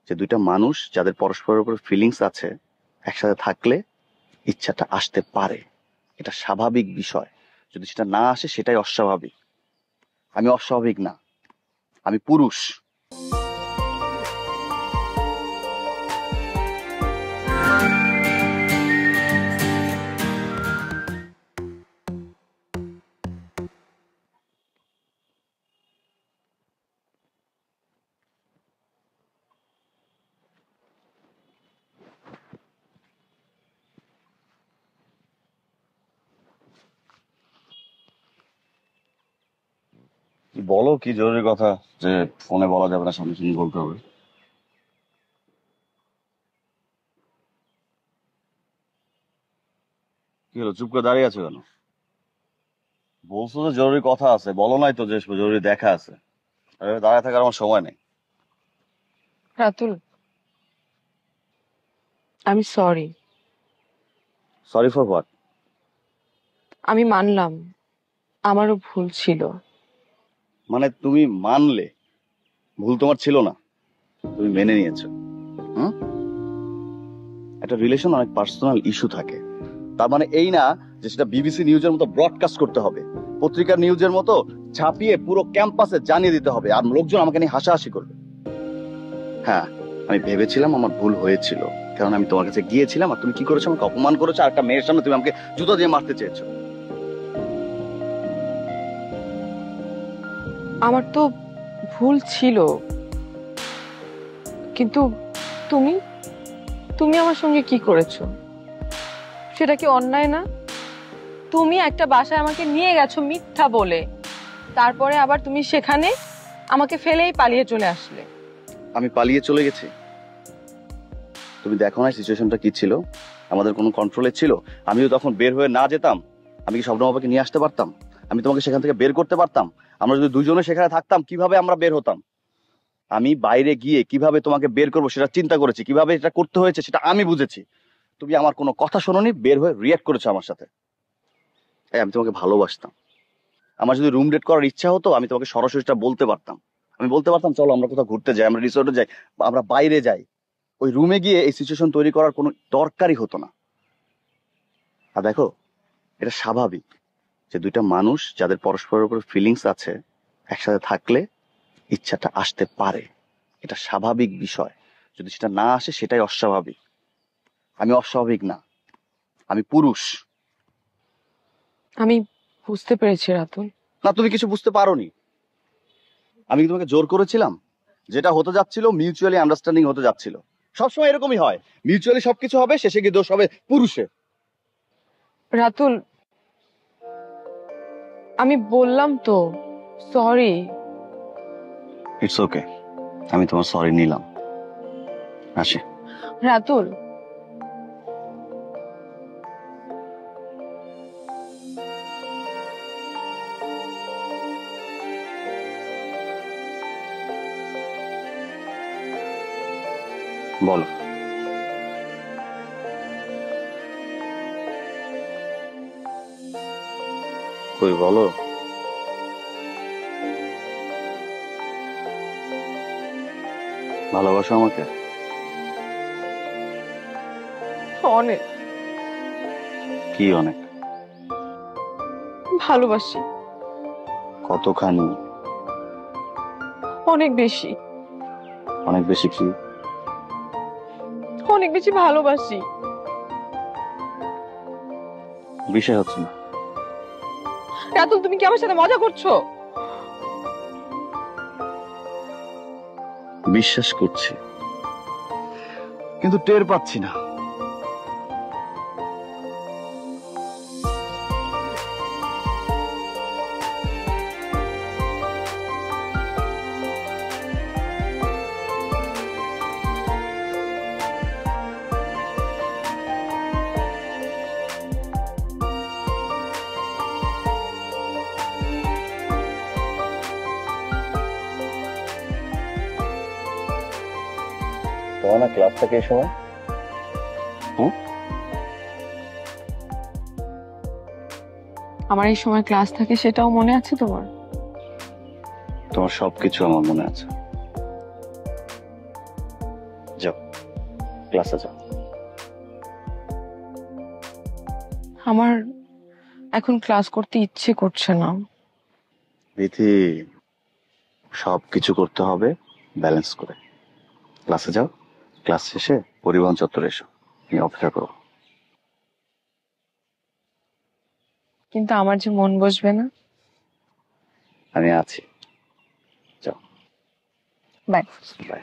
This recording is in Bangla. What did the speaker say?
যে দুইটা মানুষ যাদের পরস্পরের উপর ফিলিংস আছে একসাথে থাকলে ইচ্ছাটা আসতে পারে, এটা স্বাভাবিক বিষয়। যদি সেটা না আসে সেটাই অস্বাভাবিক। আমি অস্বাভাবিক না, আমি পুরুষ। বলো কি জরুরি কথা যে ফোনে বলা যাবে না, সামনাসামনি বলতে হবে? কি হলো, চুপ করে দাঁড়িয়ে আছো কেন? বলছো যে জরুরি কথা আছে, বলো নাই তো যে জরুরি দেখা আছে। আরে দাঁড়ায় থাকার আমার সময় নেই। রাতুল, আমি সরি। Sorry for what? আমি মানলাম আমারও ভুল ছিল। মানে তুমি মানলে ভুল তোমার ছিল না, তুমি মেনে নিয়েছো। হুম, একটা রিলেশন অনেক পার্সোনাল ইস্যু থাকে, তার মানে এই না যে সেটা বিবিসি নিউজের মতো ব্রডকাস্ট করতে হবে, পত্রিকার নিউজের মতো ছাপিয়ে পুরো ক্যাম্পাসে জানিয়ে দিতে হবে আর লোকজন আমাকে নিয়ে হাসাহাসি করবে। হ্যাঁ, আমি ভেবেছিলাম আমার ভুল হয়েছিল, কারণ আমি তোমার কাছে গিয়েছিলাম আর তুমি কি করেছো, আমাকে অপমান করেছো, আর একটা মেয়ের সামনে তুমি আমাকে জুতো দিয়ে মারতে চেয়েছো। আমার তো ভুল ছিল, কিন্তু তুমি তুমি আমার সঙ্গে কি করেছো সেটা কি অন্যায় না? তুমি একটা বাসায় আমাকে নিয়ে গেছো মিথ্যা বলে, তারপরে আবার তুমি সেখানে আমাকে ফেলেই পালিয়ে চলে আসলে। আমি পালিয়ে চলে গেছি? তুমি দেখো না সিচুয়েশনটা কি ছিল, আমাদের কোনো কন্ট্রোলে ছিল? আমিও তখন বের হয়ে না যেতাম, আমি কি শবনম আপাকে নিয়ে আসতে পারতাম? আমি তোমাকে সেখান থেকে বের করতে পারতাম? আমরা যদি দুজনে সেখানে থাকতাম কিভাবে আমরা বের হতাম? আমি বাইরে গিয়ে কিভাবে তোমাকে বের করবো সেটা চিন্তা করেছি, কিভাবে এটা করতে হয়েছে সেটা আমি বুঝেছি। তুমি আমার কোনো কথা শোনোনি, বের হয়ে রিয়াক্ট করেছো আমার সাথে। আমি তোমাকে ভালোবাসতাম, আমার যদি রুম ডেট করার ইচ্ছা হতো আমি তোমাকে সরাসরি সেটা বলতে পারতাম। আমি বলতে পারতাম চলো আমরা কোথাও ঘুরতে যাই, আমরা রিসোর্টে যাই, বা আমরা বাইরে যাই। ওই রুমে গিয়ে এই সিচুয়েশন তৈরি করার কোনো দরকারই হতো না। আর দেখো, এটা স্বাভাবিক যে দুইটা মানুষ যাদের পরস্পরের উপর ফিলিংস আছে একসাথে থাকলে ইচ্ছাটা আসতে পারে, এটা স্বাভাবিক বিষয়। যদি সেটা না আসে সেটাই অস্বাভাবিক। আমি অস্বাভাবিক না, আমি পুরুষ। আমি বুঝতে পেরেছি রাতুল। না, তুমি কিছু বুঝতে পারোনি। আমি কি তোমাকে জোর করেছিলাম? যেটা হতে যাচ্ছিল মিউচুয়ালি আন্ডারস্ট্যান্ডিং হতে যাচ্ছিল। সবসময় এরকমই হয়, মিউচুয়ালি সবকিছু হবে, শেষে গিয়ে দোষ হবে পুরুষের। রাতুল, আমি বললাম তো সরি। ইটস ওকে, আমি তোমার সরি নিলাম। আসি। রাতুল, বলো। কই বলো। ভালোবাসো আমাকে? অনেক। কি অনেক? ভালোবাসি। কতখানি? অনেক বেশি। অনেক বেশি কি? অনেক বেশি ভালোবাসি। বিষয় হচ্ছে না। রাতুল, তুমি কি আমার সাথে মজা করছো? বিশ্বাস করছি, কিন্তু টের পাচ্ছি না। তোমার না ক্লাস থাকে এই সময়? হুম, আমার এই সময় ক্লাস থাকে সেটাও মনে আছে তোমার? তোমার সবকিছু আমার মনে আছে। যাও, ক্লাসে যাও। আমার এখন ক্লাস করতে ইচ্ছে করছে না। বিথি, সব কিছু করতে হবে ব্যালেন্স করে। ক্লাসে যাও, ক্লাস শেষে পরিবহন চত্বরে এসো, তুমি অপেক্ষা করো। কিন্তু আমার যে মন বসবে না। আমি আছি। যাও। বাই। বাই।